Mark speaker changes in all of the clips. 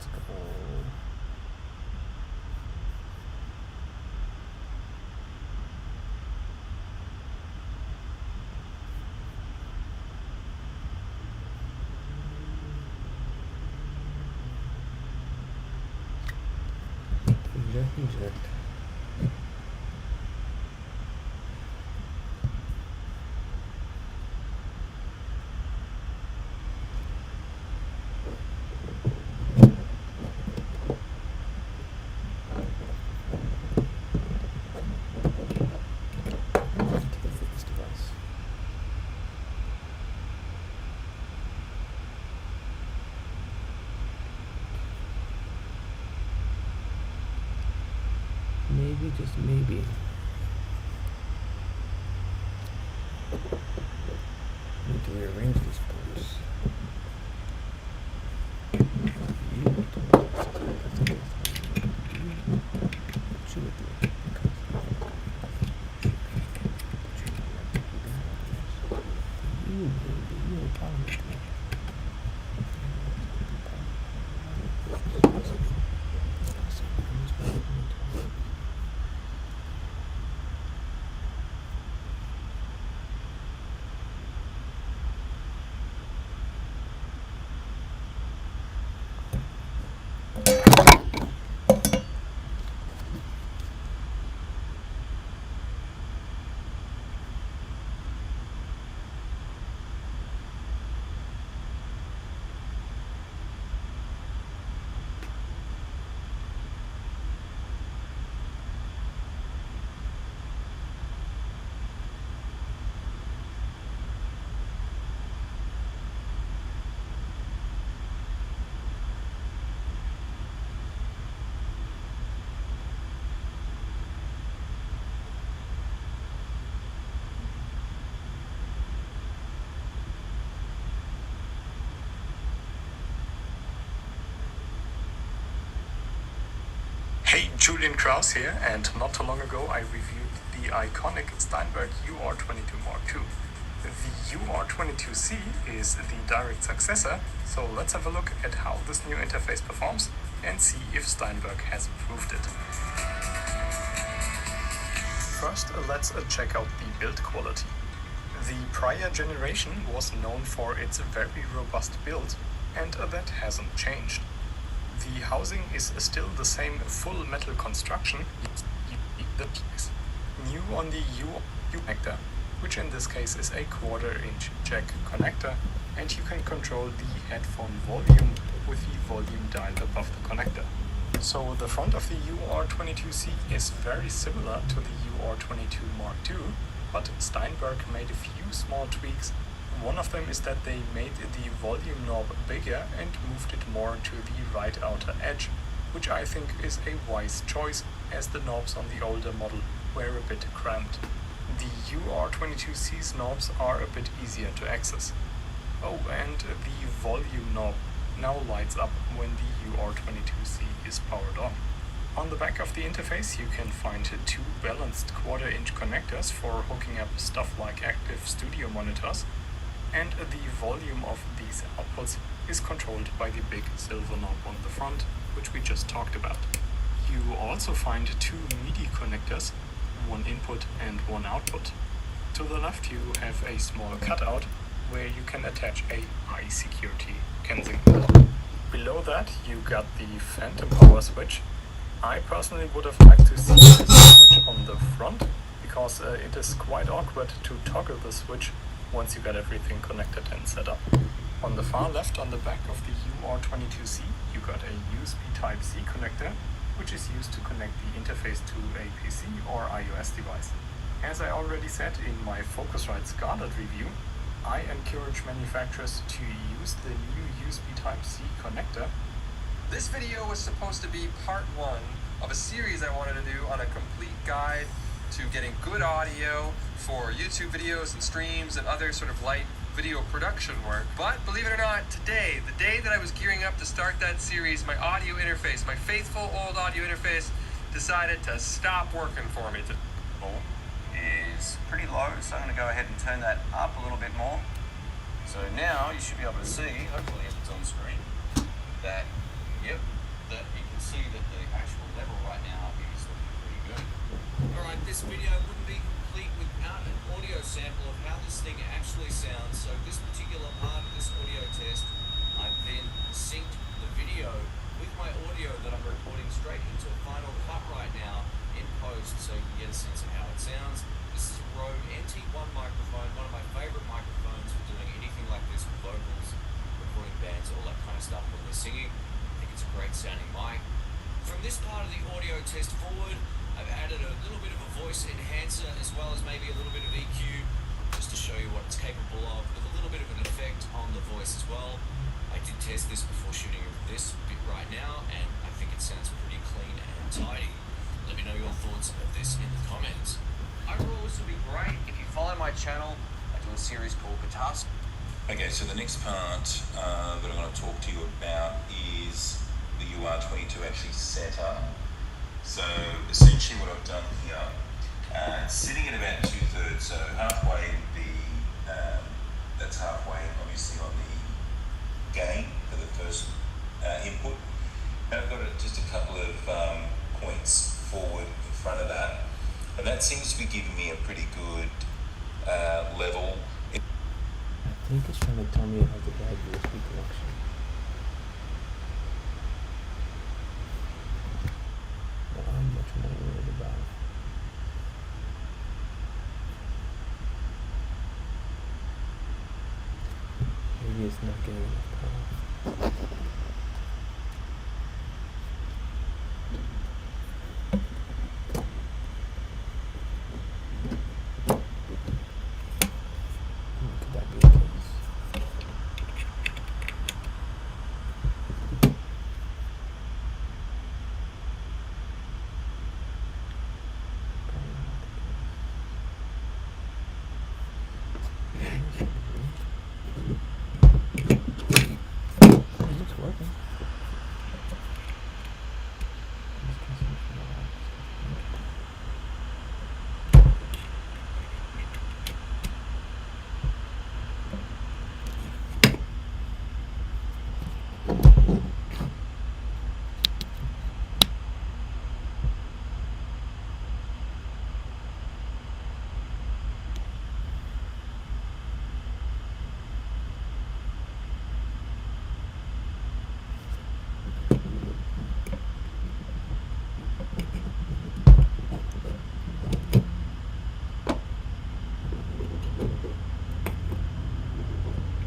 Speaker 1: Let's go. Inject. Maybe, just maybe. Need to rearrange these parts.
Speaker 2: Hey, Julian Kraus here, and not too long ago I reviewed the iconic Steinberg UR22 Mark II. The UR22C is the direct successor, so let's have a look at how this new interface performs and see if Steinberg has improved it. First, let's check out the build quality. The prior generation was known for its very robust build, and that hasn't changed. The housing is still the same full metal construction, new on the U connector, which in this case is a 1/4-inch jack connector, and you can control the headphone volume with the volume dial above the connector. So the front of the UR22C is very similar to the UR22 Mark II, but Steinberg made a few small tweaks. One of them is that they made the volume knob bigger and moved it more to the right outer edge, which I think is a wise choice, as the knobs on the older model were a bit cramped. The UR22C's knobs are a bit easier to access. Oh, and the volume knob now lights up when the UR22C is powered on. On the back of the interface you can find two balanced 1/4-inch connectors for hooking up stuff like active studio monitors, and the volume of these outputs is controlled by the big silver knob on the front, which we just talked about. You also find two MIDI connectors, one input and one output. To the left you have a small cutout where you can attach a high security Kensington. Below that you got the phantom power switch. I personally would have liked to see this switch on the front, because it is quite awkward to toggle the switch once you got everything connected and set up. On the far left on the back of the UR22C you got a USB Type-C connector, which is used to connect the interface to a PC or iOS device. As I already said in my Focusrite Scarlett review, I encourage manufacturers to use the new USB Type-C connector.
Speaker 3: This video was supposed to be part 1 of a series I wanted to do on a complete guide to getting good audio for YouTube videos and streams and other sort of light video production work. But believe it or not, today, the day that I was gearing up to start that series, my audio interface, my faithful old audio interface, decided to stop working for me.
Speaker 4: Is pretty low, so I'm going to go ahead and turn that up a little bit more. So now you should be able to see, hopefully if it's on screen, that Yep, that you can see that the actual level right now is looking pretty good. Alright, this video wouldn't be complete without an audio sample of how this thing actually sounds. So this particular part of this audio test, I've then synced the video with my audio that I'm recording straight into Final Cut right now in post, so you can get a sense of how it sounds. This is a Rode NT1 microphone, one of my favorite microphones for doing anything like this with vocals, recording bands, all that kind of stuff when they're singing. I think it's a great sounding mic. From this part of the audio test forward, I've added a little bit of a voice enhancer as well as maybe a little bit of EQ, just to show you what it's capable of, with a little bit of an effect on the voice as well. I did test this before shooting this bit right now, and I think it sounds pretty clean and tidy. Let me know your thoughts of this in the comments. Overall, this would be great if you follow my channel. I do a series called Guitar.
Speaker 5: Okay, so the next part that I'm going to talk to you about is the UR22 actually set up. So essentially what I've done here, sitting at about 2/3, so halfway would be, that's halfway obviously on the gain for the first input. And I've got just a couple of points forward in front of that. And that seems to be giving me a pretty good level.
Speaker 1: I think it's trying to tell me it has a bad USB connection. But I'm much more worried about. Maybe it's not getting enough power. Could that be the case? Probably not the case. It looks working. Let's try some for a while.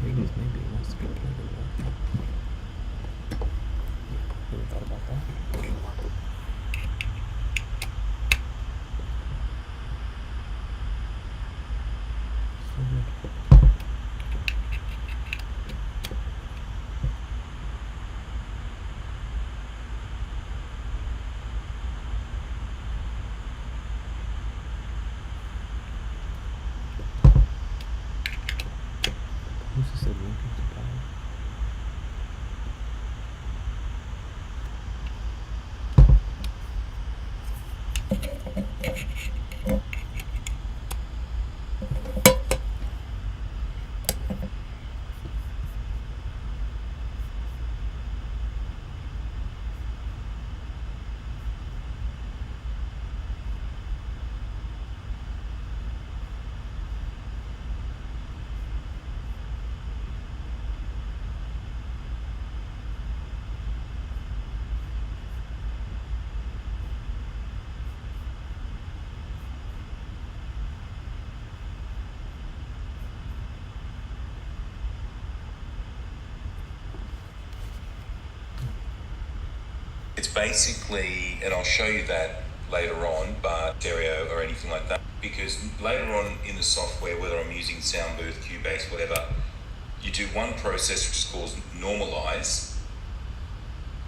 Speaker 1: Maybe it wants to be played with that. Never thought about that. So good. Who's this said link into power?
Speaker 5: It's basically, and I'll show you that later on, but stereo or anything like that, because later on in the software, whether I'm using Soundbooth, Cubase, whatever, you do one process which is called normalize.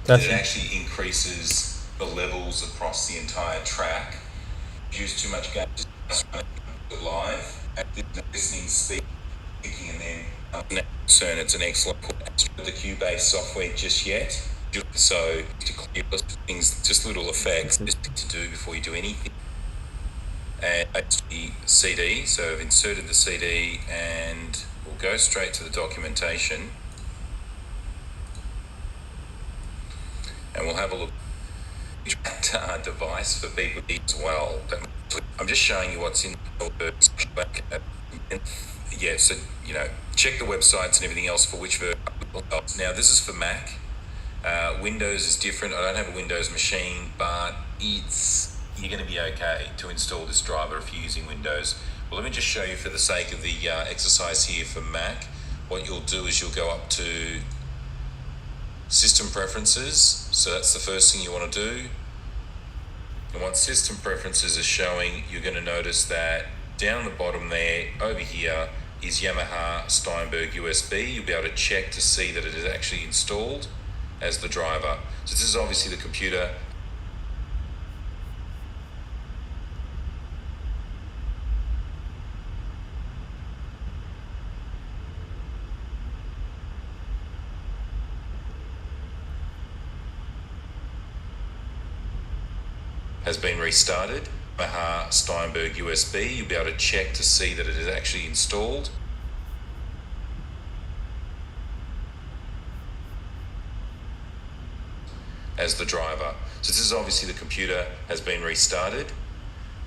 Speaker 1: That's
Speaker 5: it
Speaker 1: it.
Speaker 5: actually increases the levels across the entire track. Use too much gain, just live, at listening, speaking, and then concern it's an excellent the Cubase software just yet. So to clear things, just little effects just to do before you do anything. And the CD, so I've inserted the CD and we'll go straight to the documentation. and we'll have a look at device for people as well. I'm just showing you what's in the yeah, so check the websites and everything else for which version. Now this is for Mac. Windows is different. I don't have a Windows machine, but you're going to be okay to install this driver if you're using Windows. Well, let me just show you for the sake of the exercise here for Mac. What you'll do is you'll go up to System Preferences. So that's the first thing you want to do. And once System Preferences is showing, you're going to notice that down the bottom there, over here, is Yamaha Steinberg USB. You'll be able to check to see that it is actually installed as the driver. So this is obviously the computer. Has been restarted. Yamaha Steinberg USB. You'll be able to check to see that it is actually installed. As the driver. So this is obviously the computer has been restarted,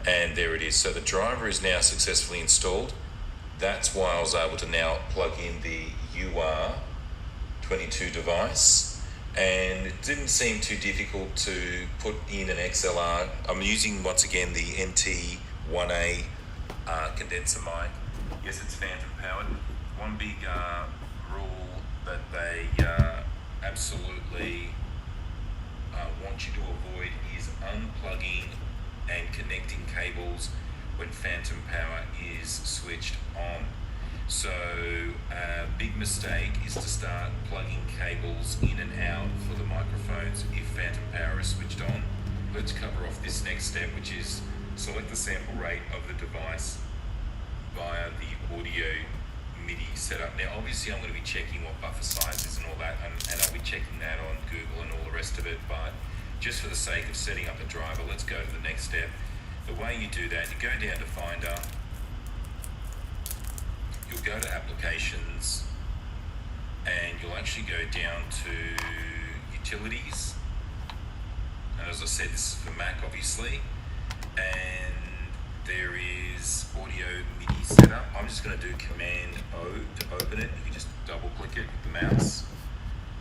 Speaker 5: and there it is. So the driver is now successfully installed. That's why I was able to now plug in the UR22 device, and it didn't seem too difficult to put in an XLR. I'm using once again the NT1A condenser mic. Yes, it's phantom powered. One big rule that they absolutely want you to avoid is unplugging and connecting cables when phantom power is switched on. So a big mistake is to start plugging cables in and out for the microphones if phantom power is switched on. Let's cover off this next step, which is select the sample rate of the device via the audio MIDI setup. Now obviously I'm going to be checking what buffer size is and all that, and I'll be checking that on Google and all the rest of it, but just for the sake of setting up the driver, let's go to the next step. The way you do that, you go down to Finder, you'll go to Applications, and you'll actually go down to Utilities. And as I said, this is for Mac obviously, and there is Audio MIDI Setup. I'm just going to do Command O to open it. You can just double click it with the mouse,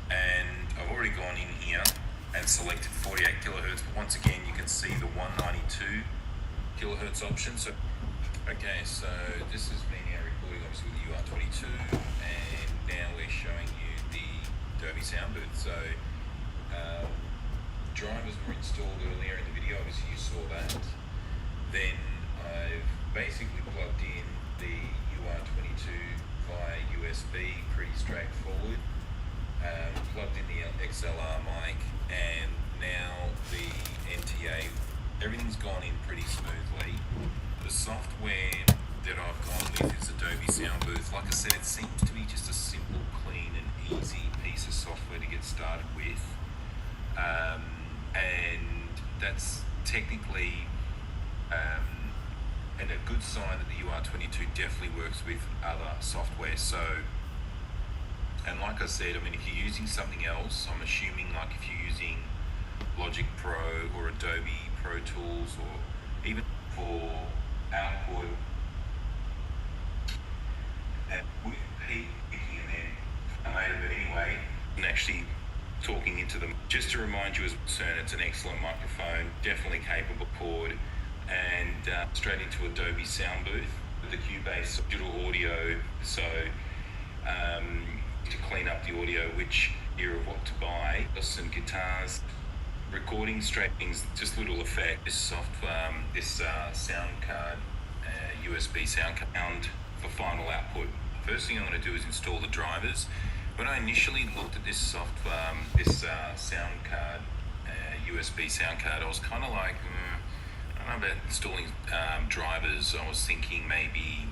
Speaker 5: and I've already gone in here and selected 48 kilohertz, but once again you can see the 192 kilohertz option. So okay, so this is me now recording obviously with the UR22, and now we're showing you the Dolby Sound booth. So drivers were installed earlier in the video, obviously you saw that. Then I've basically plugged in the UR22 via USB, pretty straightforward. Plugged in the XLR mic, and now the NTA. Everything's gone in pretty smoothly. The software that I've gone with is Adobe Sound Booth. Like I said, it seems to be just a simple, clean and easy piece of software to get started with. And that's technically and a good sign that the UR22 definitely works with other software. So, and like I said, I mean, if you're using something else, I'm assuming like if you're using Logic Pro or Adobe Pro Tools, or even for output, and with Pete in there, but anyway, and actually talking into them. Just to remind you as a concern, it's an excellent microphone, definitely capable cord, and straight into Adobe Sound Booth with the Cubase digital audio. So to clean up the audio, which year of what to buy, some guitars, recording straightenings, just little effect. This sound card, USB sound card for final output. First thing I'm going to do is install the drivers. When I initially looked at this sound card, USB sound card, I was kind of like, I don't know about installing drivers. I was thinking maybe,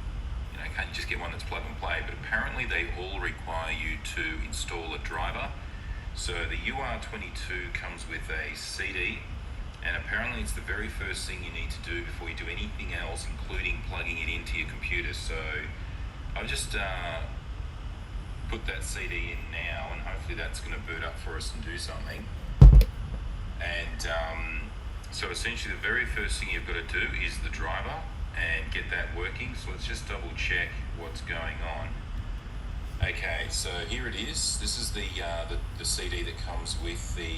Speaker 5: can't you just get one that's plug and play? But apparently they all require you to install a driver. So the UR22 comes with a CD, and apparently it's the very first thing you need to do before you do anything else, including plugging it into your computer. So I'll just put that CD in now, and hopefully that's going to boot up for us and do something. And so essentially the very first thing you've got to do is the driver and get that working. So let's just double check what's going on. Okay, so here it is. This is the CD that comes with the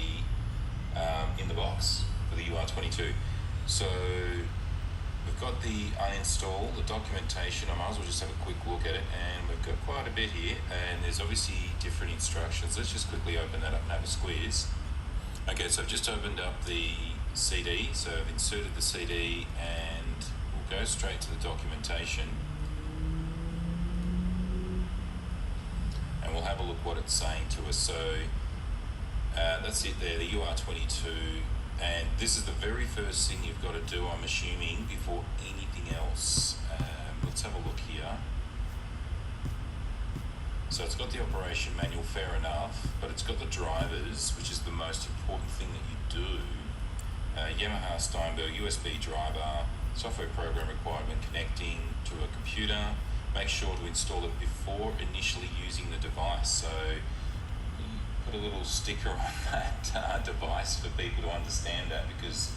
Speaker 5: in the box for the UR22. So we've got the uninstall, the documentation. I might as well just have a quick look at it, and we've got quite a bit here, and there's obviously different instructions. Let's just quickly open that up and have a squeeze. Okay, so I've just opened up the CD, so I've inserted the CD, and we'll go straight to the documentation. And we'll have a look what it's saying to us. So that's it there, the UR22, and this is the very first thing you've got to do, I'm assuming, before anything else. Let's have a look here. So it's got the operation manual, fair enough, but it's got the drivers, which is the most important thing that you do. Yamaha Steinberg USB driver, software program required when connecting to a computer. Make sure to install it before initially using the device. So you put a little sticker on that device for people to understand that, because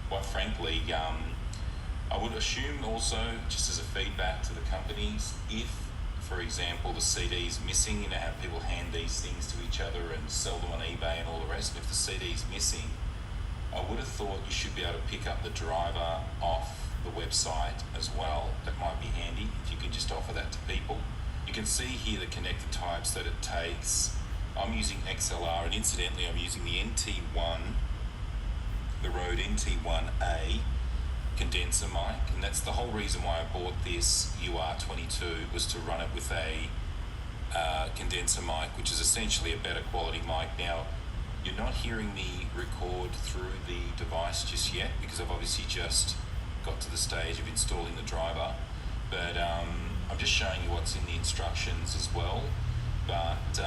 Speaker 5: quite frankly, I would assume also, just as a feedback to the companies, if, for example, the CD is missing, you know how people hand these things to each other and sell them on eBay and all the rest, and if the CD is missing, I would have thought you should be able to pick up the driver off the website as well. That might be handy if you can just offer that to people. You can see here the connector types that it takes. I'm using XLR, and incidentally I'm using the NT1, the Rode NT1A condenser mic, and that's the whole reason why I bought this UR22, was to run it with a condenser mic, which is essentially a better quality mic. Now, you're not hearing me record through the device just yet, because I've obviously just got to the stage of installing the driver, but I'm just showing you what's in the instructions as well. But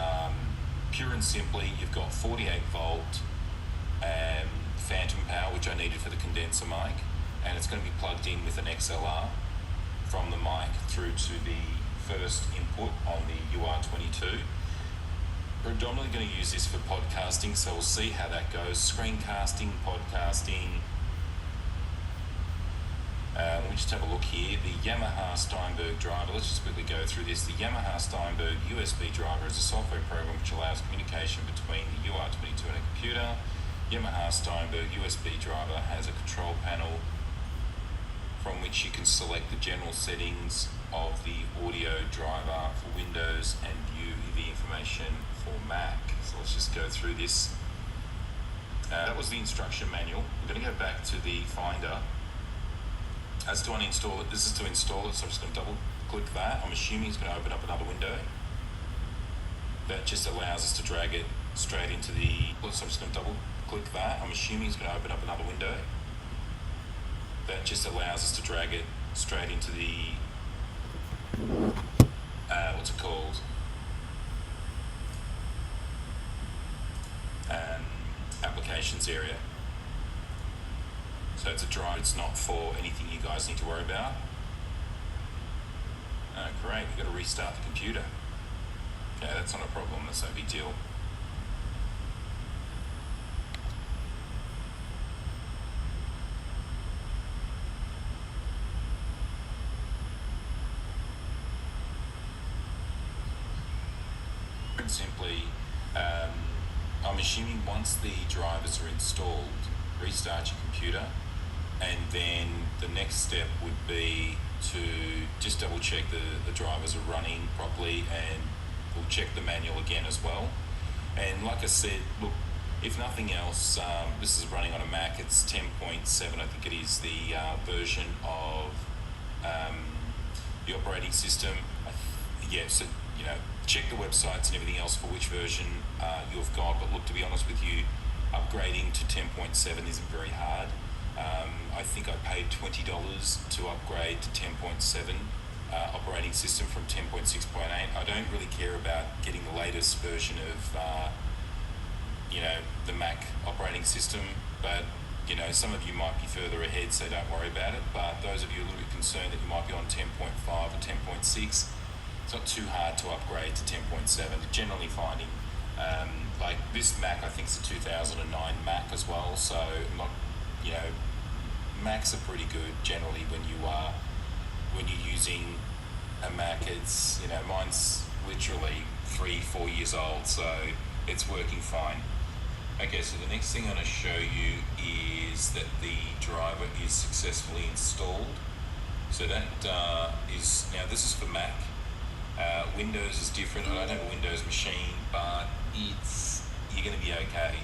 Speaker 5: pure and simply, you've got 48 volt phantom power, which I needed for the condenser mic, and it's going to be plugged in with an XLR from the mic through to the first input on the UR22. Predominantly going to use this for podcasting, so we'll see how that goes. Screencasting, podcasting. Let me just have a look here. The Yamaha Steinberg driver, let's just quickly go through this. The Yamaha Steinberg USB driver is a software program which allows communication between the UR22 and a computer. Yamaha Steinberg USB driver has a control panel from which you can select the general settings of the audio driver for Windows and view the information for Mac. So let's just go through this. That was the instruction manual. We're going to go back to the Finder. As to uninstall it, this is to install it, so I'm just going to double click that. I'm assuming it's going to open up another window. That just allows us to drag it straight into the, so I'm just going to double click that. I'm assuming it's going to open up another window. That just allows us to drag it straight into the, what's it called? Applications area. So it's a drive, it's not for anything you guys need to worry about. Great, we've got to restart the computer. Okay, that's not a problem, that's no big deal. And simply, I'm assuming once the drivers are installed, restart your computer, and then the next step would be to just double check the drivers are running properly, and we'll check the manual again as well. And like I said, look, if nothing else, this is running on a Mac, it's 10.7, I think it is, the version of the operating system. Yeah, so, you know, check the websites and everything else for which version you've got, but look, to be honest with you, upgrading to 10.7 isn't very hard. I think I paid $20 to upgrade to 10.7 operating system from 10.6.8. I don't really care about getting the latest version of, you know, the Mac operating system, but, you know, some of you might be further ahead, so don't worry about it. But those of you a little bit concerned that you might be on 10.5 or 10.6, it's not too hard to upgrade to 10.7. Generally finding Like this Mac, I think it's a 2009 Mac as well. So I'm not, you know, Macs are pretty good generally when you're using a Mac. It's, you know, mine's literally 3-4 years old, so it's working fine. Okay, so the next thing I'm going to show you is that the driver is successfully installed. So that is, now this is for Mac. Windows is different. I don't have a Windows machine, but you're going to be okay.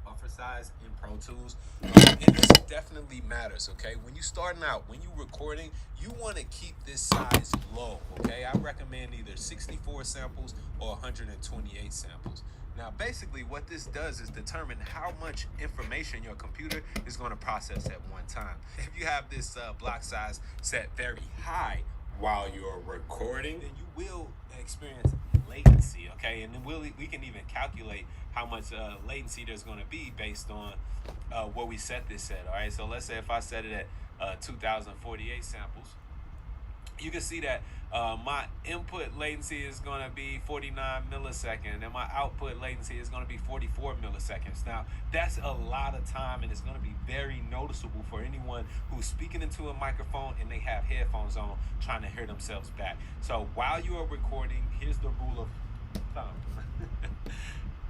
Speaker 6: Buffer size in Pro Tools, and this definitely matters. Okay, when you starting out, when you recording, you want to keep this size low. Okay, I recommend either 64 samples or 128 samples. Now, basically, what this does is determine how much information your computer is going to process at one time. If you have this block size set very high while you're recording, then you will experience latency. Okay, and then we can even calculate how much latency there's going to be based on what we set this at. All right, so let's say if I set it at 2048 samples, you can see that my input latency is going to be 49 milliseconds and my output latency is going to be 44 milliseconds. Now, that's a lot of time, and it's going to be very noticeable for anyone who's speaking into a microphone and they have headphones on trying to hear themselves back. So while you are recording, here's the rule of thumb.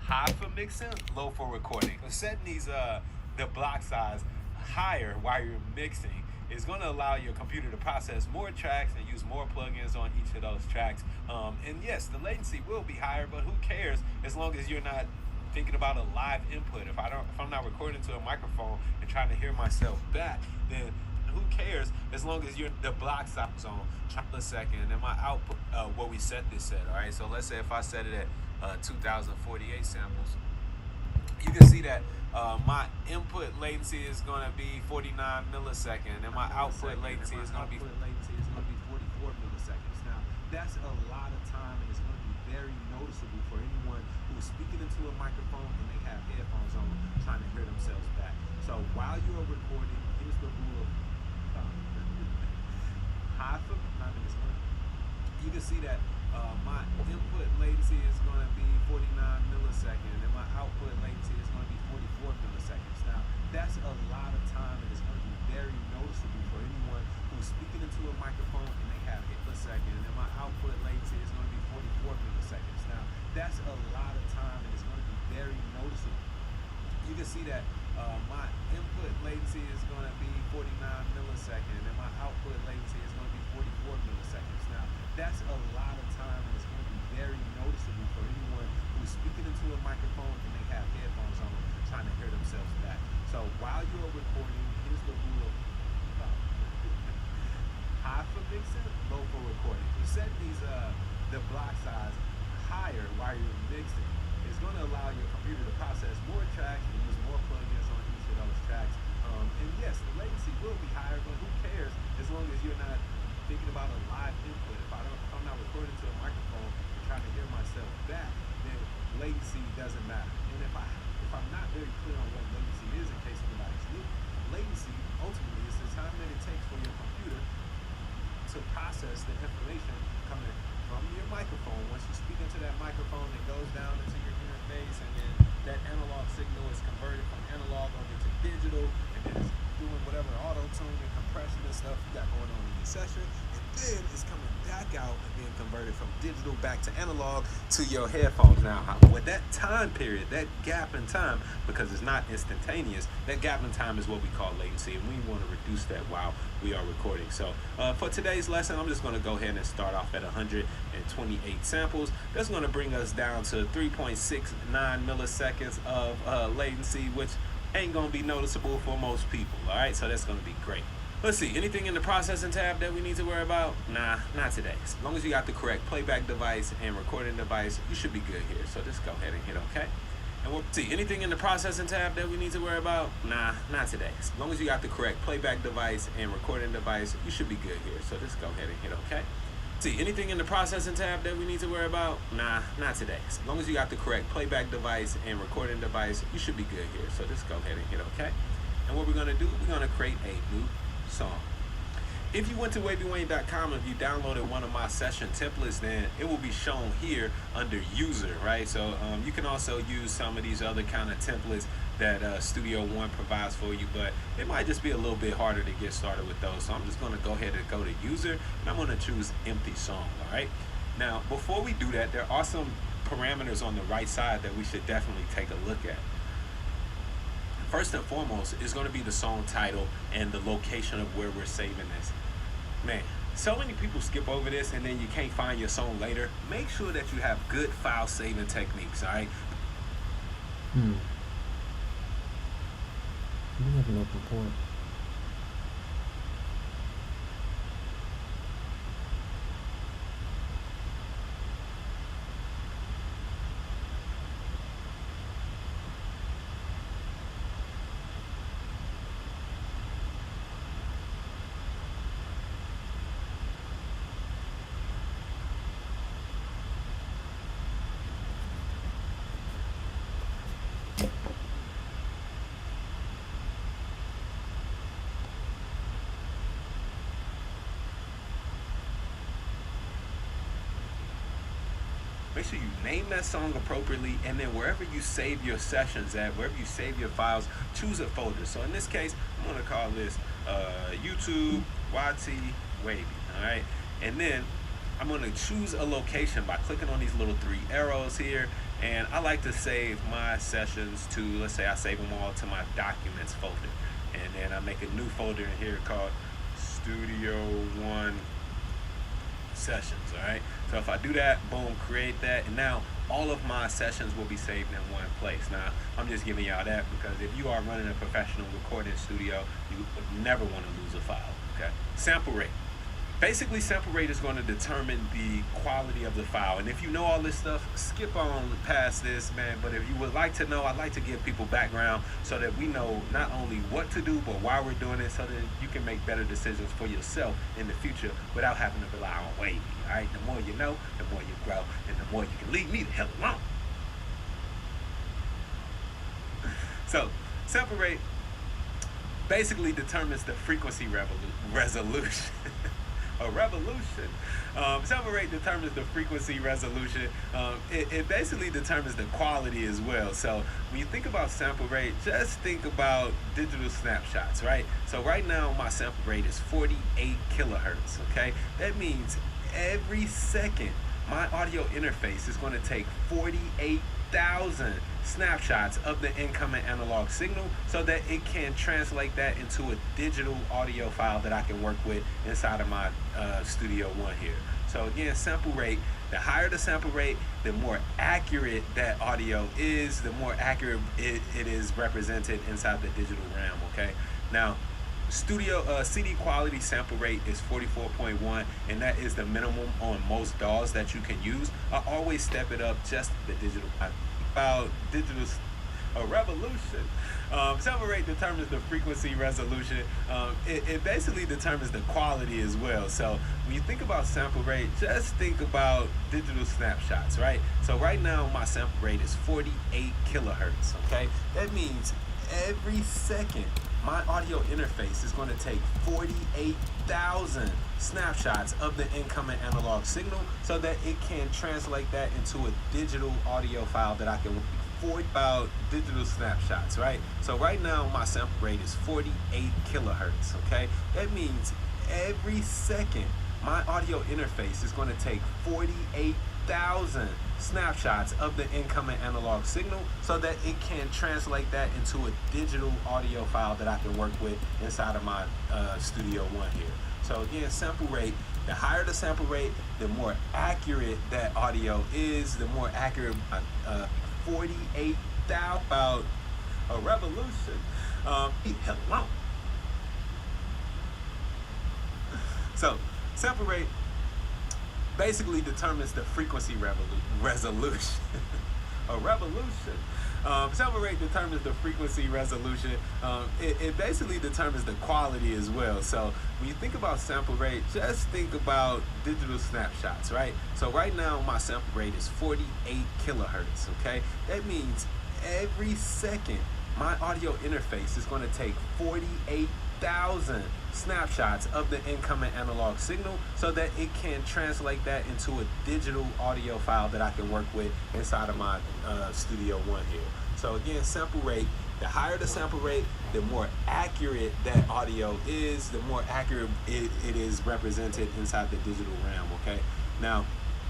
Speaker 6: High for mixing, low for recording. So setting these the block size higher while you're mixing is going to allow your computer to process more tracks and use more plugins on each of those tracks. And yes, the latency will be higher, but who cares as long as you're not thinking about a live input. If I'm not recording to a microphone and trying to hear myself back, then who cares as long as the block size on a second and my output what we set this at. All right, so let's say if I set it at 2048 samples, you can see that my input latency is going to be 49 milliseconds and my output latency is going to be 44 milliseconds. Now, that's a lot of time, and it's going to be very noticeable for anyone who's speaking into a microphone and they have headphones on trying to hear themselves back. So while you are recording, here's the rule of thumb. High for you can see that my input latency is going to be 49 milliseconds and my output latency is going to be 44 milliseconds. Now, that's a lot of time, and it's going to be very noticeable for anyone who's speaking into a microphone and they have milliseconds and my output latency is going to be 44 milliseconds. Now, that's a lot of time, and it's going to be very noticeable. You can see that my input latency is going to be 49 milliseconds and my output latency is going to be 44 milliseconds. Now, that's a lot of time, and it's going to be very noticeable for anyone who's speaking into a microphone and they have headphones on trying to hear themselves back. So while you are recording, here's the rule of thumb. High for mixing, low for recording. You set these the block size higher while you're mixing. It's going to allow your computer to process more tracks and use more plugins on each of those tracks. And yes, the latency will be higher, but who cares as long as you're not thinking about a live input. If I'm not recording to a microphone and trying to hear myself back, then latency doesn't matter. And if I'm not very clear on what latency is, in case anybody's new, latency ultimately is the time that it takes for your computer to process the information coming from your microphone. Once you speak into that microphone, it goes down into your interface, and then that analog signal is converted from analog over to digital, and then it's doing whatever auto-tune and compression and stuff you got going on in your session, and then it's coming back out and being converted from digital back to analog to your headphones. Now, with that time period, that gap in time, because it's not instantaneous, that gap in time is what we call latency, and we want to reduce that while we are recording. So for today's lesson, I'm just going to go ahead and start off at 128 samples. That's going to bring us down to 3.69 milliseconds of latency, which ain't going to be noticeable for most people. All right, so that's going to be great. Let's see, anything in the processing tab that we need to worry about? Nah, not today. As long as you got the correct playback device and recording device, you should be good here. So just go ahead and hit OK. And we'll see, anything in the processing tab that we need to worry about? Nah, not today. As long as you got the correct playback device and recording device, you should be good here. So just go ahead and hit OK. See, anything in the processing tab that we need to worry about? Nah, not today. As long as you got the correct playback device and recording device, you should be good here. So just go ahead and hit OK. And what we're going to do, we're going to create a new song. If you went to wavywayne.com, if you downloaded one of my session templates, then it will be shown here under user, right? So you can also use some of these other kind of templates that Studio One provides for you, but it might just be a little bit harder to get started with those. So I'm just going to go ahead and go to user, and I'm going to choose empty song, all right? Now, before we do that, there are some parameters on the right side that we should definitely take a look at. First and foremost is going to be the song title and the location of where we're saving this. Man, so many people skip over this and then you can't find your song later. Make sure that you have good file saving techniques, all right?
Speaker 1: We have an open port.
Speaker 6: Make sure you name that song appropriately, and then wherever you save your sessions at, wherever you save your files, choose a folder. So in this case, I'm going to call this YouTube YT Wavy, all right? And then I'm going to choose a location by clicking on these little three arrows here, and I like to save my sessions to, let's say I save them all to my documents folder, and then I make a new folder in here called Studio One Sessions, all right? So if I do that, boom, create that, and now all of my sessions will be saved in one place. Now, I'm just giving y'all that because if you are running a professional recording studio, you would never want to lose a file, okay? Sample rate. Basically, sample rate is going to determine the quality of the file. And if you know all this stuff, skip on past this, man. But if you would like to know, I'd like to give people background so that we know not only what to do, but why we're doing it, so that you can make better decisions for yourself in the future without having to rely on Wavy, all right? The more you know, the more you grow, and the more you can leave me the hell alone. So, sample rate basically determines the frequency resolution. A revolution. Sample rate determines the frequency resolution. It basically determines the quality as well. So when you think about sample rate, just think about digital snapshots, right? So right now my sample rate is 48 kilohertz, okay? That means every second my audio interface is going to take 48,000 snapshots of the incoming analog signal so that it can translate that into a digital audio file that I can work with inside of my Studio One here. So again, sample rate, the higher the sample rate, the more accurate that audio is, the more accurate it is represented inside the digital realm, okay? Now, Studio CD quality sample rate is 44.1, and that is the minimum on most DAWs that you can use. I always step it up just the digital. About digital, a revolution. Sample rate determines the frequency resolution. It basically determines the quality as well. So when you think about sample rate, just think about digital snapshots, right? So right now my sample rate is 48 kilohertz, okay? That means every second my audio interface is going to take 48,000 snapshots of the incoming analog signal so that it can translate that into a digital audio file that I can for about digital snapshots, right? So right now my sample rate is 48 kilohertz, okay? That means every second my audio interface is going to take 48,000 snapshots of the incoming analog signal so that it can translate that into a digital audio file that I can work with inside of my Studio One here. So again, sample rate, the higher the sample rate, the more accurate that audio is, the more accurate 48,000, about a revolution. Hello. So sample rate basically determines the frequency resolution. A revolution. Sample rate determines the frequency resolution. It basically determines the quality as well. So when you think about sample rate, just think about digital snapshots, right? So right now my sample rate is 48 kilohertz, okay? That means every second my audio interface is going to take 48,000 snapshots of the incoming analog signal so that it can translate that into a digital audio file that I can work with inside of my Studio One here. So again, sample rate, the higher the sample rate, the more accurate that audio is, the more accurate it is represented inside the digital realm, okay? Now,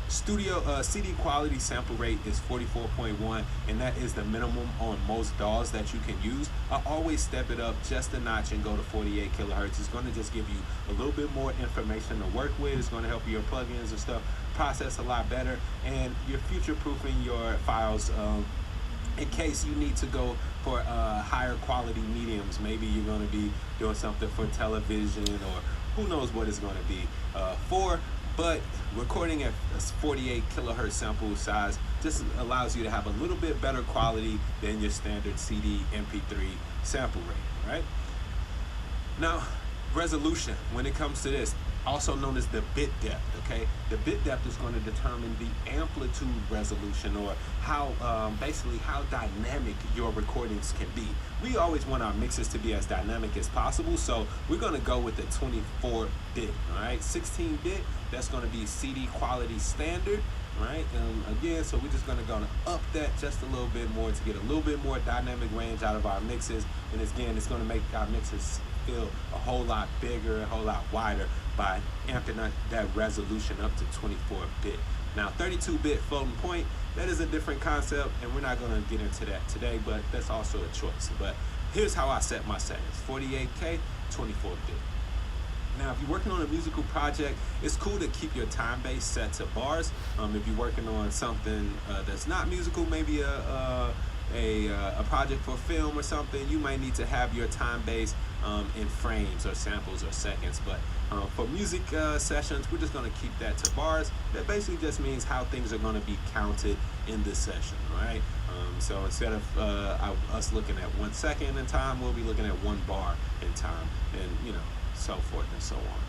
Speaker 6: CD quality sample rate is 44.1, and that is the minimum on most DAWs that you can use. I always step it up just a notch and go to 48 kilohertz. It's going to just give you a little bit more information to work with. It's going to help your plugins and stuff process a lot better, and you're future-proofing your files in case you need to go for higher quality mediums. Maybe you're going to be doing something for television, or who knows what it's going to be for. But recording at 48 kilohertz sample size just allows you to have a little bit better quality than your standard CD MP3 sample rate, right? Now, resolution, when it comes to this, also known as the bit depth, okay? The bit depth is going to determine the amplitude resolution, or how, basically how dynamic your recordings can be. We always want our mixes to be as dynamic as possible, so we're going to go with the 24-bit, all right? 16-bit, that's going to be CD quality standard, right? Again, so we're just going to up that just a little bit more to get a little bit more dynamic range out of our mixes, and again, it's going to make our mixes feel a whole lot bigger, a whole lot wider by amping that resolution up to 24-bit. Now, 32-bit floating point, that is a different concept, and we're not going to get into that today, but that's also a choice. But here's how I set my settings: 48K, 24-bit. Now, if you're working on a musical project, it's cool to keep your time base set to bars. If you're working on something that's not musical, maybe a project for film or something, you might need to have your time base in frames or samples or seconds. But for music sessions, we're just going to keep that to bars. That basically just means how things are going to be counted in this session, right? So instead of us looking at 1 second in time, we'll be looking at 1 bar in time, and so forth and so on.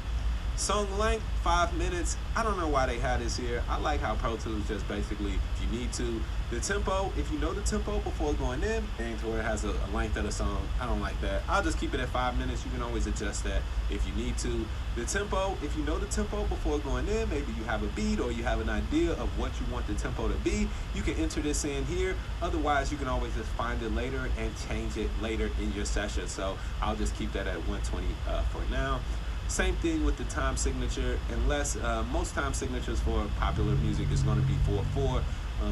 Speaker 6: Song length, 5 minutes. I don't know why they had this here. I like how Pro Tools just basically, if you need to. The tempo, if you know the tempo before going in, and to where it has a length of the song, I don't like that. I'll just keep it at 5 minutes. You can always adjust that if you need to. The tempo, if you know the tempo before going in, maybe you have a beat or you have an idea of what you want the tempo to be, you can enter this in here. Otherwise, you can always just find it later and change it later in your session. So I'll just keep that at 120 for now. Same thing with the time signature, unless most time signatures for popular music is going to be 4/4.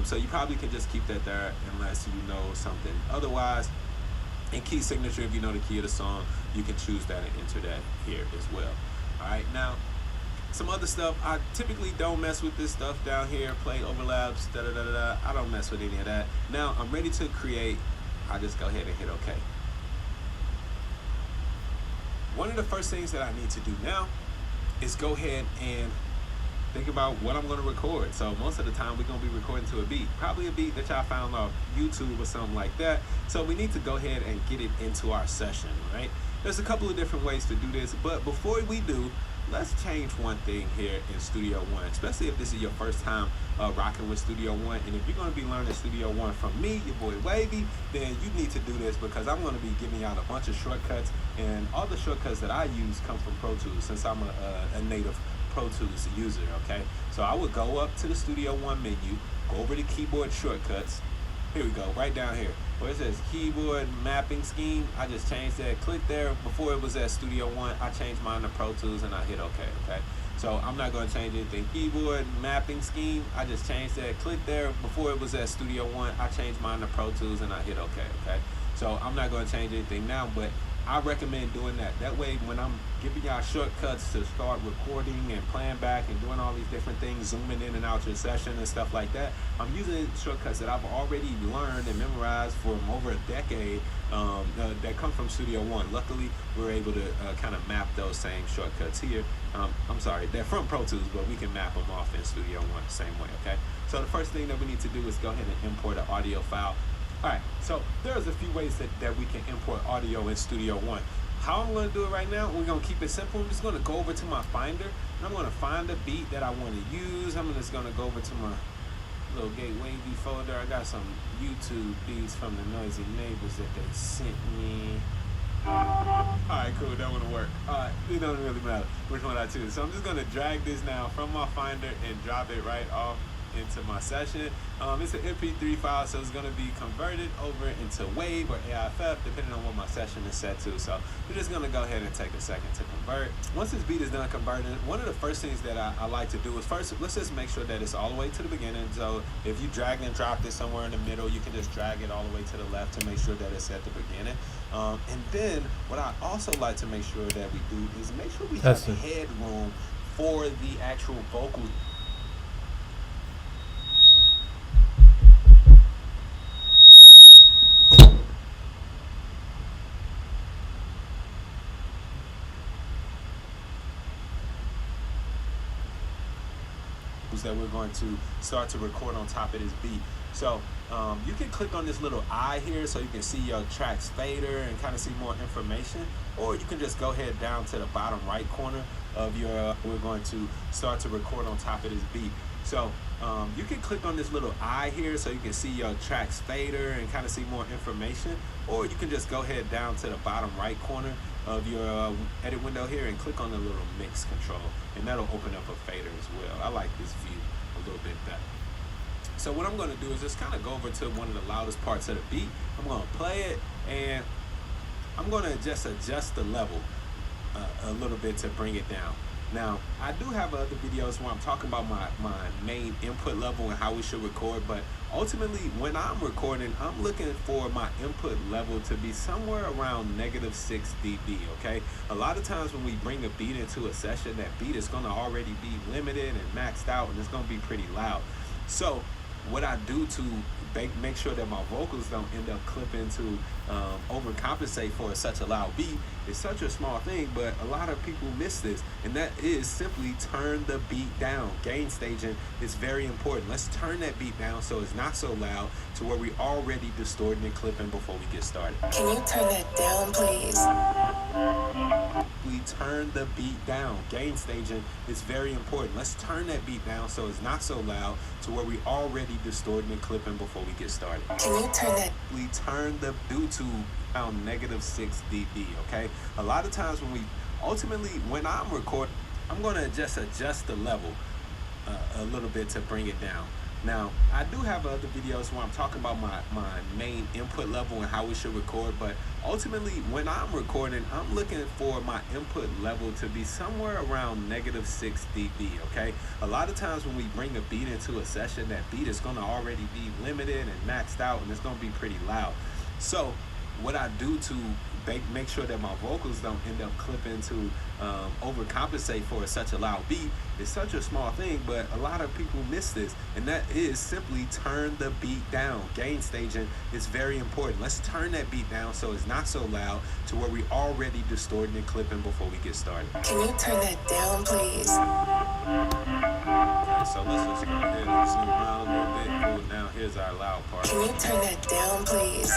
Speaker 6: So you probably can just keep that there unless you know something otherwise. And key signature, if you know the key of the song, you can choose that and enter that here as well. All right, now some other stuff. I typically don't mess with this stuff down here. Play overlaps, da-da-da-da-da. I don't mess with any of that. Now I'm ready to create. I just go ahead and hit OK. One of the first things that I need to do now is go ahead and think about what I'm going to record. So most of the time we're going to be recording to a beat, probably a beat that y'all found off YouTube or something like that. So we need to go ahead and get it into our session, right? There's a couple of different ways to do this, but before we do, let's change one thing here in Studio One, especially if this is your first time rocking with Studio One. And if you're going to be learning Studio One from me, your boy Wavy, then you need to do this, because I'm going to be giving y'all a bunch of shortcuts, and all the shortcuts that I use come from Pro Tools, since I'm a native Pro Tools user, okay? So I would go up to the Studio One menu, go over to keyboard shortcuts. Here we go, right down here where it says keyboard mapping scheme. I just changed that. Click there. Before it was at Studio One, I changed mine to Pro Tools and I hit OK. Okay, so I'm not going to change anything. Keyboard mapping scheme, I just changed that. Click there. Before it was at Studio One, I changed mine to Pro Tools and I hit OK. Okay, so I'm not going to change anything now, but I recommend doing that. That way, when I'm giving y'all shortcuts to start recording and playing back and doing all these different things, zooming in and out your session and stuff like that, I'm using shortcuts that I've already learned and memorized from over a decade that come from Studio One. Luckily, we're able to kind of map those same shortcuts here. I'm sorry, they're from Pro Tools, but we can map them off in Studio One the same way, okay? So the first thing that we need to do is go ahead and import an audio file. All right, so there's a few ways that we can import audio in Studio One. How I'm going to do it right now, we're going to keep it simple. I'm just going to go over to my Finder, and I'm going to find a beat that I want to use. I'm just going to go over to my little Gateway folder. I got some YouTube beats from the Noisy Neighbors that they sent me. Alright, cool, that wouldn't work. Alright, it doesn't really matter which one I choose. So I'm just going to drag this now from my Finder and drop it right off into my session. It's an MP3 file, so it's going to be converted over into WAV or AIFF depending on what my session is set to. So we're just going to go ahead and take a second to convert. Once this beat is done converting, one of the first things that I like to do is first, let's just make sure that it's all the way to the beginning. So if you drag and drop this somewhere in the middle, you can just drag it all the way to the left to make sure that it's at the beginning. And then what I also like to make sure that we do is make sure we have headroom for the actual vocal. That we're going to start to record on top of this beat. So you can click on this little eye here so you can see your tracks fader and kind of see more information, or you can just go ahead down to the bottom right corner of your we're going to start to record on top of this beat. So you can click on this little eye here so you can see your tracks fader and kind of see more information, or you can just go ahead down to the bottom right corner of your edit window here and click on the little mix control, and that'll open up a fader as well. I like this view a little bit better. So what I'm going to do is just kind of go over to one of the loudest parts of the beat. I'm going to play it, and I'm going to just adjust the level a little bit to bring it down. Now, I do have other videos where I'm talking about my main input level and how we should record, but ultimately when I'm recording, I'm looking for my input level to be somewhere around -6 dB, okay? A lot of times when we bring a beat into a session, that beat is going to already be limited and maxed out, and it's going to be pretty loud. So what I do to make sure that my vocals don't end up clipping to overcompensate for such a loud beat is such a small thing, but a lot of people miss this, and that is simply turn the beat down. Gain staging is very important. Let's turn that beat down so it's not so loud to where we already distorting and clipping before we get started.
Speaker 7: Can you turn that down, please?
Speaker 6: We turn the beat down. Gain staging is very important. Let's turn that beat down so it's not so loud to where we already distorting and clipping before we get started.
Speaker 7: Can you turn that?
Speaker 6: We turn the YouTube down -6 dB, okay? A lot of times when I'm recording, I'm going to just adjust the level a little bit to bring it down. Now, I do have other videos where I'm talking about my main input level and how we should record, but ultimately when I'm recording, I'm looking for my input level to be somewhere around -6 dB, okay? A lot of times when we bring a beat into a session, that beat is going to already be limited and maxed out, and it's going to be pretty loud. So what I do to make sure that my vocals don't end up clipping to overcompensate for such a loud beat is such a small thing, but a lot of people miss this, and that is simply turn the beat down. Gain staging is very important. Let's turn that beat down so it's not so loud to where we already distorting and clipping before we get started.
Speaker 7: Can you turn that down, please?
Speaker 6: Okay, so let's just go ahead and zoom around a little bit. Cool. Now here's our loud part.
Speaker 7: Can you turn that down, please?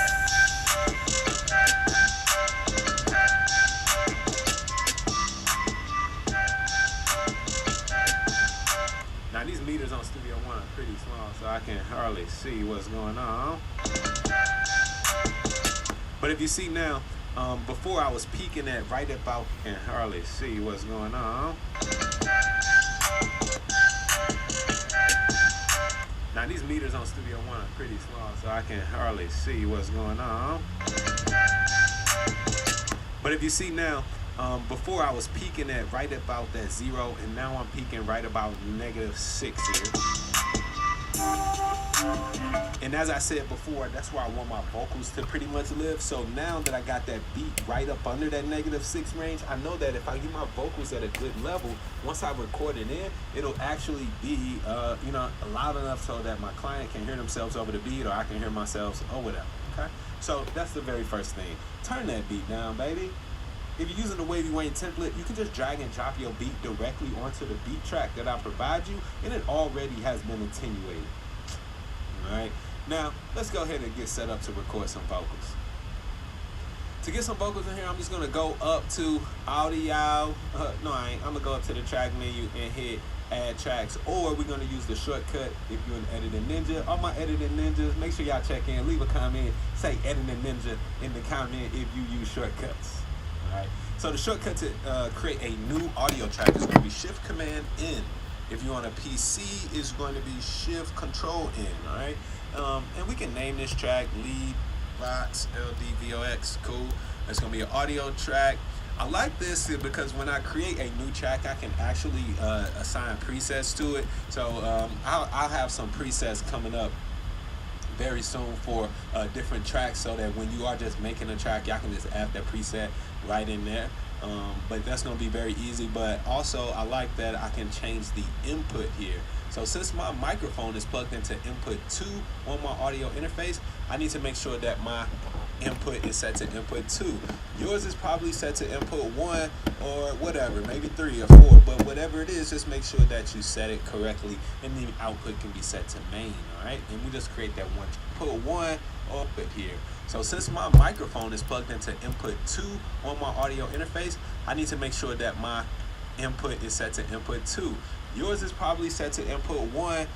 Speaker 6: Now these meters on Studio One are pretty small, so I can hardly see what's going on. But if you see now, before I was peaking at right about, I can hardly see what's going on. Now these meters on Studio One are pretty small, so I can hardly see what's going on. But if you see now, before I was peaking at right about that 0, and now I'm peaking right about -6 here. And as I said before, that's where I want my vocals to pretty much live. So now that I got that beat right up under that -6 range, I know that if I get my vocals at a good level, once I record it in, it'll actually be, loud enough so that my client can hear themselves over the beat, or I can hear myself, or whatever. Okay. So that's the very first thing. Turn that beat down, baby. If you're using the Wavy Wayne template, you can just drag and drop your beat directly onto the beat track that I provide you, and it already has been attenuated. All right. Now, let's go ahead and get set up to record some vocals. To get some vocals in here, I'm just going to go up to audio. No, I ain't. I'm going to go up to the track menu and hit add tracks, or we're going to use the shortcut if you're an editing ninja. All my editing ninjas, make sure y'all check in, leave a comment, say editing ninja in the comment if you use shortcuts. All right. So the shortcut to create a new audio track is going to be Shift Command N. If you're on a PC, it's going to be Shift Control N. All right. And we can name this track Lead Vox LDVOX. Cool. It's going to be an audio track. I like this because when I create a new track, I can actually assign presets to it. So I'll have some presets coming up very soon for different tracks, so that when you are just making a track, y'all can just add that preset right in there. But that's going to be very easy. But also, I like that I can change the input here. So since my microphone is plugged into input 2 on my audio interface, I need to make sure that my input is set to input 2. Yours is probably set to input 1 or whatever, maybe 3 or 4, but whatever it is, just make sure that you set it correctly, and the output can be set to main. All right, and we just create that one. Put 1 output here. So since my microphone is plugged into input 2 on my audio interface, I need to make sure that my input is set to input 2. Yours is probably set to input 1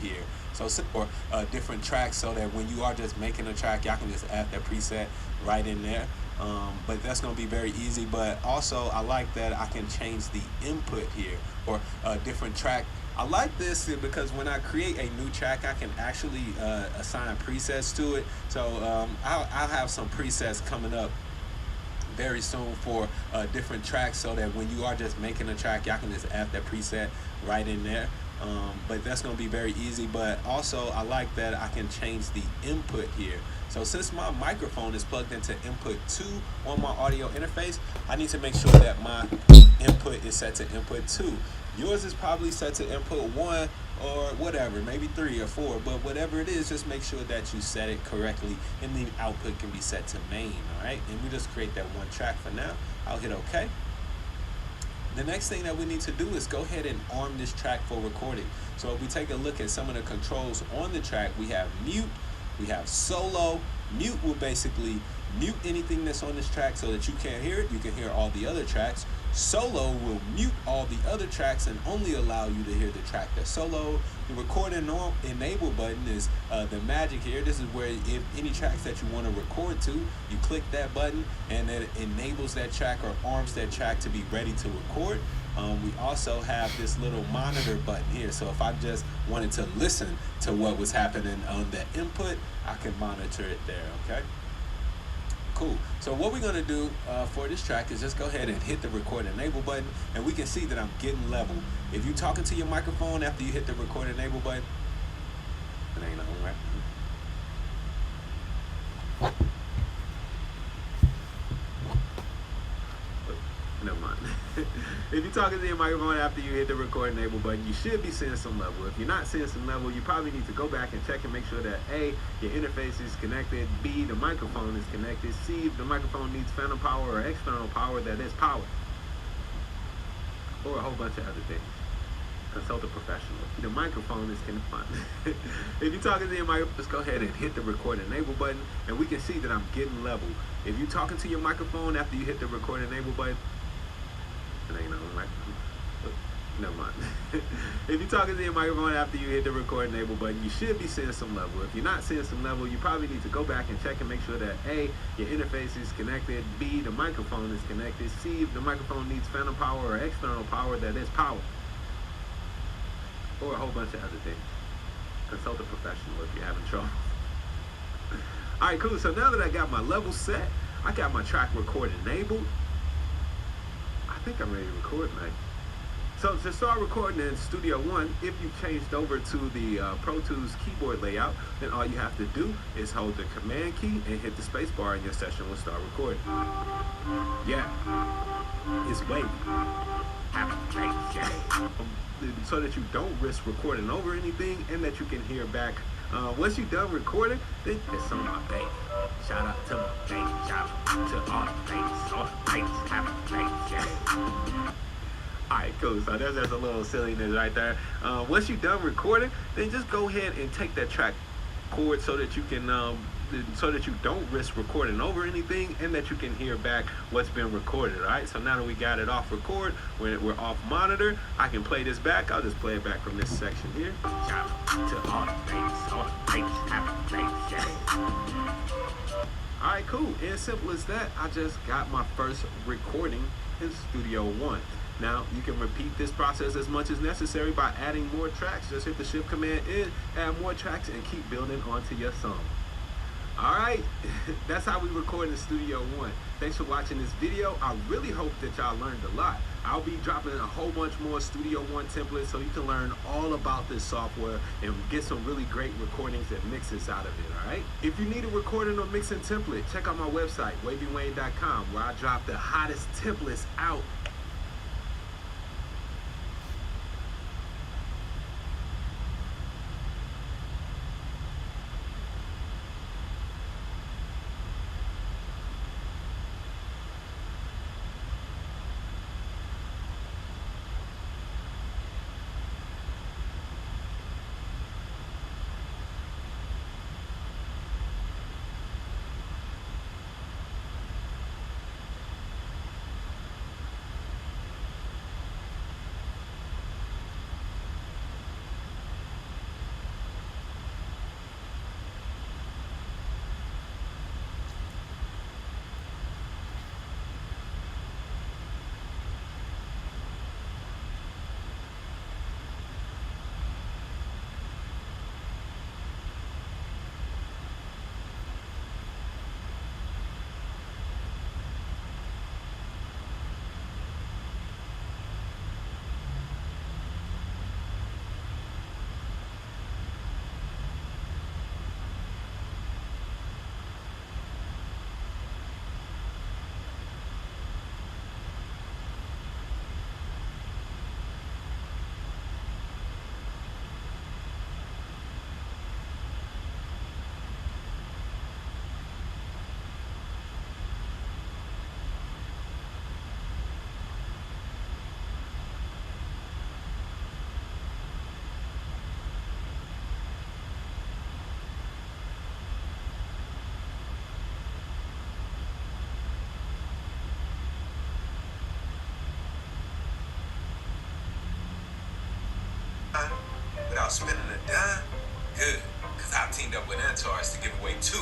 Speaker 6: here. So for different tracks, so that when you are just making a track, y'all can just add that preset right in there. But that's going to be very easy. But also, I like that I can change the input here for a different track. I like this because when I create a new track, I can actually assign presets to it. So I'll have some presets coming up very soon for different tracks, so that when you are just making a track, y'all can just add that preset right in there. But that's going to be very easy. But also, I like that I can change the input here. So since my microphone is plugged into input 2 on my audio interface, I need to make sure that my input is set to input 2. Yours is probably set to input 1 or whatever, maybe 3 or 4, but whatever it is, just make sure that you set it correctly, and the output can be set to main. All right, and we just create that one track for now. I'll hit OK. The next thing that we need to do is go ahead and arm this track for recording. So if we take a look at some of the controls on the track, we have mute, we have solo. Mute will basically mute anything that's on this track so that you can't hear it. You can hear all the other tracks. Solo will mute all the other tracks and only allow you to hear the track that's solo. The record and enable button is the magic here. This is where if any tracks that you want to record to, you click that button and it enables that track or arms that track to be ready to record. We also have this little monitor button here. So if I just wanted to listen to what was happening on the input, I can monitor it there, okay? Cool. So what we're going to do for this track is just go ahead and hit the record enable button, and we can see that I'm getting level. If you're talking to your microphone after you hit the record enable button, it ain't on, right? Never mind. If you're talking to your microphone after you hit the record enable button, you should be seeing some level. If you're not seeing some level, you probably need to go back and check and make sure that A, your interface is connected, B, the microphone is connected, C, if the microphone needs phantom power or external power, that is power. Or a whole bunch of other things. Consult a professional. The microphone is connected. If you're talking to your microphone, just go ahead and hit the record enable button, and we can see that I'm getting level. If you're talking to your microphone after you hit the record enable button, it ain't on, right? Never mind. If you're talking to your microphone after you hit the record enable button, you should be seeing some level. If you're not seeing some level, you probably need to go back and check and make sure that A, your interface is connected, B, the microphone is connected, C, if the microphone needs phantom power or external power, that is power. Or a whole bunch of other things. Consult a professional if you're having trouble. Alright, cool. So now that I got my level set, I got my track record enabled. I think I'm ready to record, man. So to start recording in Studio One, if you've changed over to the Pro Tools keyboard layout, then all you have to do is hold the Command key and hit the space bar, and your session will start recording. Yeah, it's wavy. So that you don't risk recording over anything and that you can hear back. Once you're done recording, then it's on my baby. Shout out to my baby. Shout out to all the babies. All the babies have a baby. Alright, cool. So there's a little silliness right there. Once you're done recording, then just go ahead and take that track chord so that you can so that you don't risk recording over anything and that you can hear back what's been recorded. Alright, so now that we got it off record, we're off monitor, I can play this back. I'll just play it back from this section here. Shout out to all the babies have a baby. Alright, cool. And simple as that, I just got my first recording in Studio One. Now, you can repeat this process as much as necessary by adding more tracks. Just hit the Shift Command in, add more tracks, and keep building onto your song. Alright, that's how we record in Studio One. Thanks for watching this video. I really hope that y'all learned a lot. I'll be dropping a whole bunch more Studio One templates so you can learn all about this software and get some really great recordings and mixes out of it, alright? If you need a recording or mixing template, check out my website, wavywayne.com, where I drop the hottest templates out.
Speaker 5: Without spending a dime? Good, because I teamed up with Antares to give away 2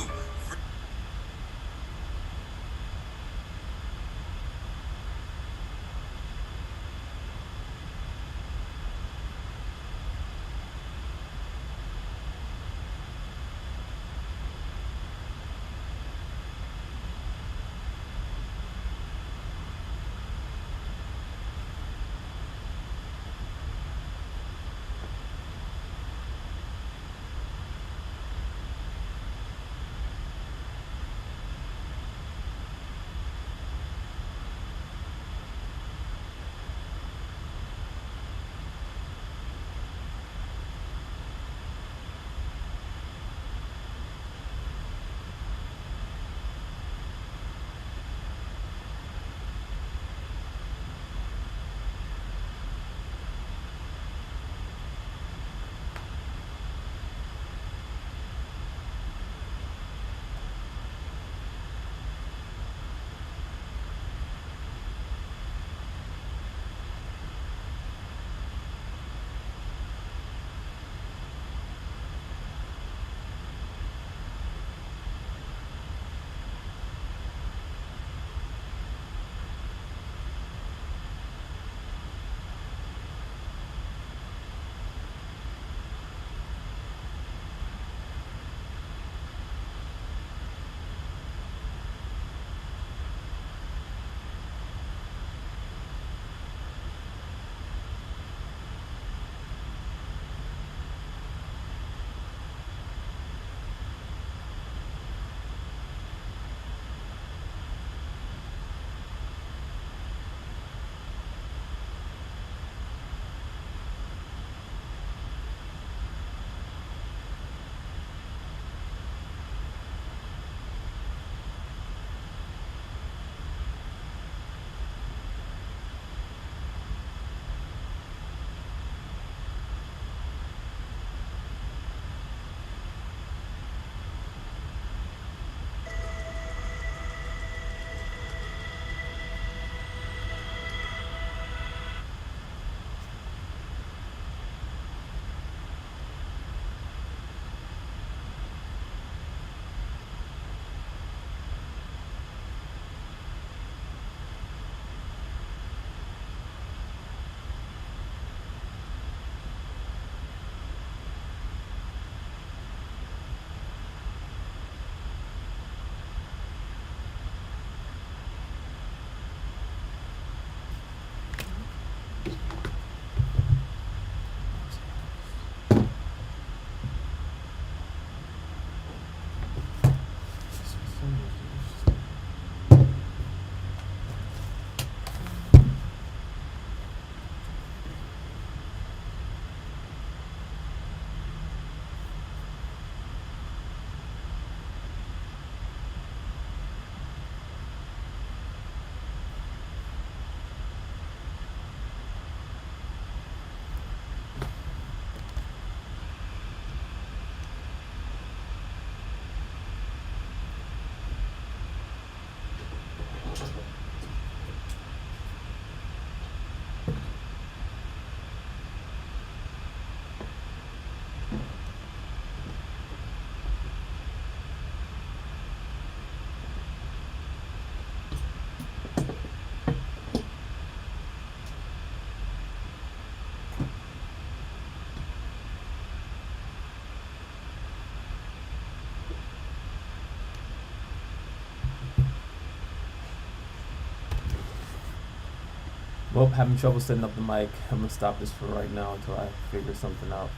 Speaker 1: Well, having trouble setting up the mic. I'm gonna stop this for right now until I figure something out.